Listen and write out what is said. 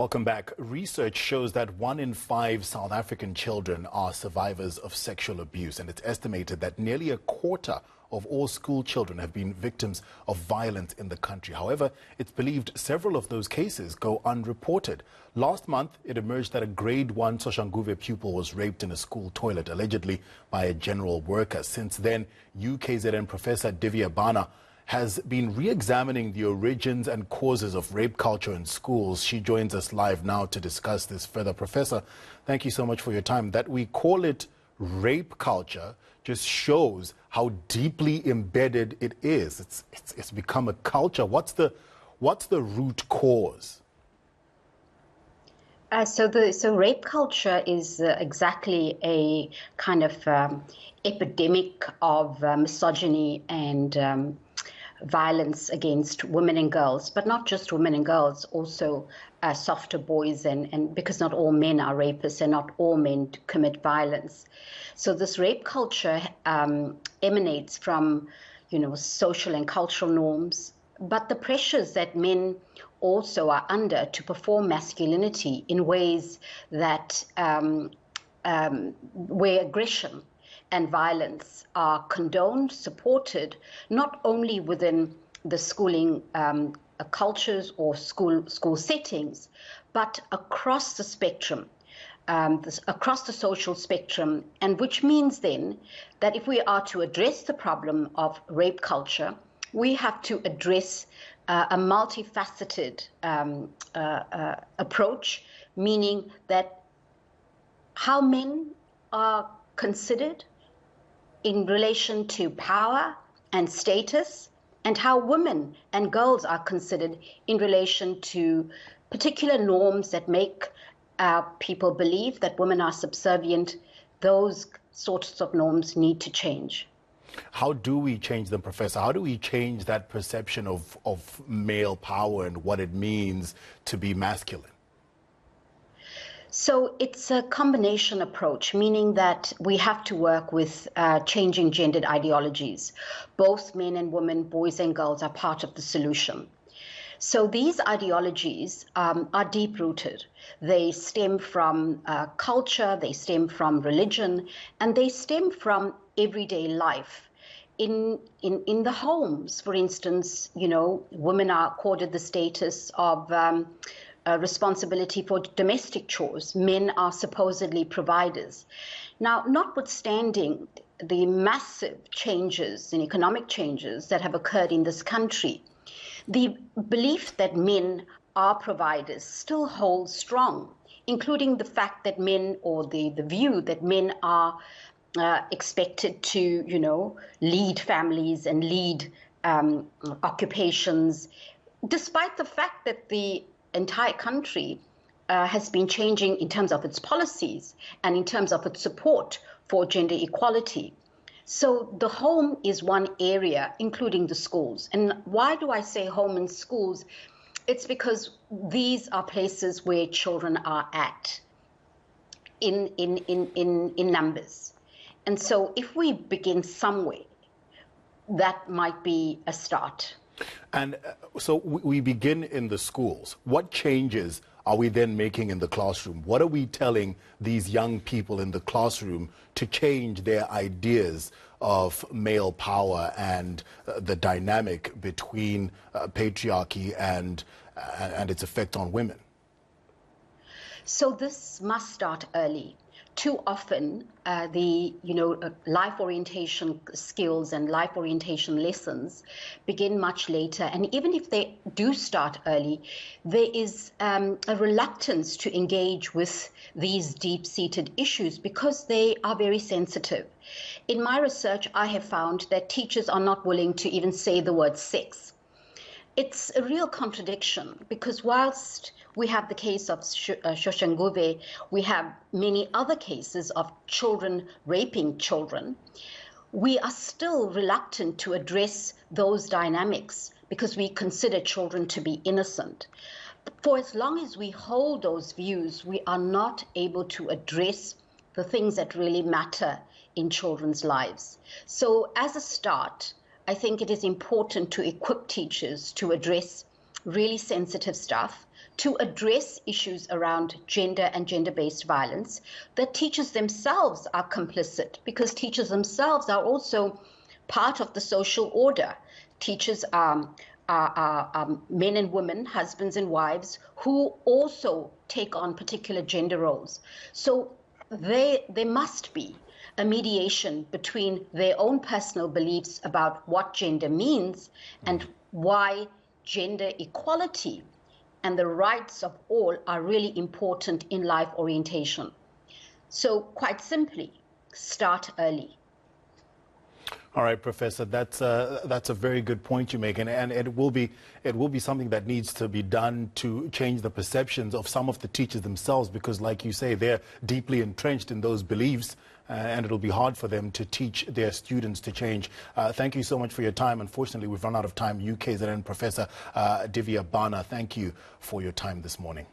Welcome back. Research shows that 1 in 5 South African children are survivors of sexual abuse, and it's estimated that nearly a quarter of all school children have been victims of violence in the country. However, it's believed several of those cases go unreported. Last month, it emerged that a grade 1 Soshanguve pupil was raped in a school toilet, allegedly by a general worker. Since then, UKZN professor Deevia Bhana has been re-examining the origins and causes of rape culture in schools. She joins us live now to discuss this further. Professor, thank you so much for your time. That we call it rape culture just shows how deeply embedded it is. It's become a culture. What's the root cause? So rape culture is exactly a kind of epidemic of misogyny and violence against women and girls, but not just women and girls, also softer boys, and because not all men are rapists and not all men commit violence. So this rape culture emanates from, social and cultural norms, but the pressures that men also are under to perform masculinity in ways that where aggression and violence are condoned, supported, not only within the schooling cultures or school settings, but across the spectrum, across the social spectrum, and which means then that if we are to address the problem of rape culture, we have to address a multifaceted approach, meaning that how men are considered in relation to power and status, and how women and girls are considered in relation to particular norms that make people believe that women are subservient. Those sorts of norms need to change. How do we change them, Professor? How do we change that perception of male power and what it means to be masculine? So it's a combination approach, meaning that we have to work with changing gendered ideologies. Both men and women, boys and girls are part of the solution. So these ideologies are deep-rooted. They stem from culture, they stem from religion, and they stem from everyday life. In the homes, for instance, women are accorded the status of responsibility for domestic chores. Men are supposedly providers. Now, notwithstanding the massive changes and economic changes that have occurred in this country, the belief that men are providers still holds strong, including the fact that men, or the view that men are expected to, lead families and lead occupations, despite the fact that the entire country has been changing in terms of its policies and in terms of its support for gender equality. So the home is one area, including the schools. And why do I say home and schools? It's because these are places where children are at in numbers. And so if we begin somewhere, that might be a start. And so we begin in the schools. What changes are we then making in the classroom? What are we telling these young people in the classroom to change their ideas of male power and the dynamic between patriarchy and its effect on women? So this must start early. Too often, life orientation skills and life orientation lessons begin much later. And even if they do start early, there is a reluctance to engage with these deep-seated issues because they are very sensitive. In my research, I have found that teachers are not willing to even say the word sex. It's a real contradiction because whilst we have the case of Soshanguve, we have many other cases of children raping children, we are still reluctant to address those dynamics because we consider children to be innocent. For as long as we hold those views, we are not able to address the things that really matter in children's lives. So as a start, I think it is important to equip teachers to address really sensitive stuff, to address issues around gender and gender-based violence, that teachers themselves are complicit, because teachers themselves are also part of the social order. Teachers are men and women, husbands and wives, who also take on particular gender roles. So there must be a mediation between their own personal beliefs about what gender means and why gender equality and the rights of all are really important in life orientation. So quite simply, start early. All right, Professor, that's a very good point you make, and it will be something that needs to be done to change the perceptions of some of the teachers themselves, because, like you say, they're deeply entrenched in those beliefs, and it'll be hard for them to teach their students to change. Thank you so much for your time. Unfortunately, we've run out of time. UKZN Professor Deevia Bhana, thank you for your time this morning.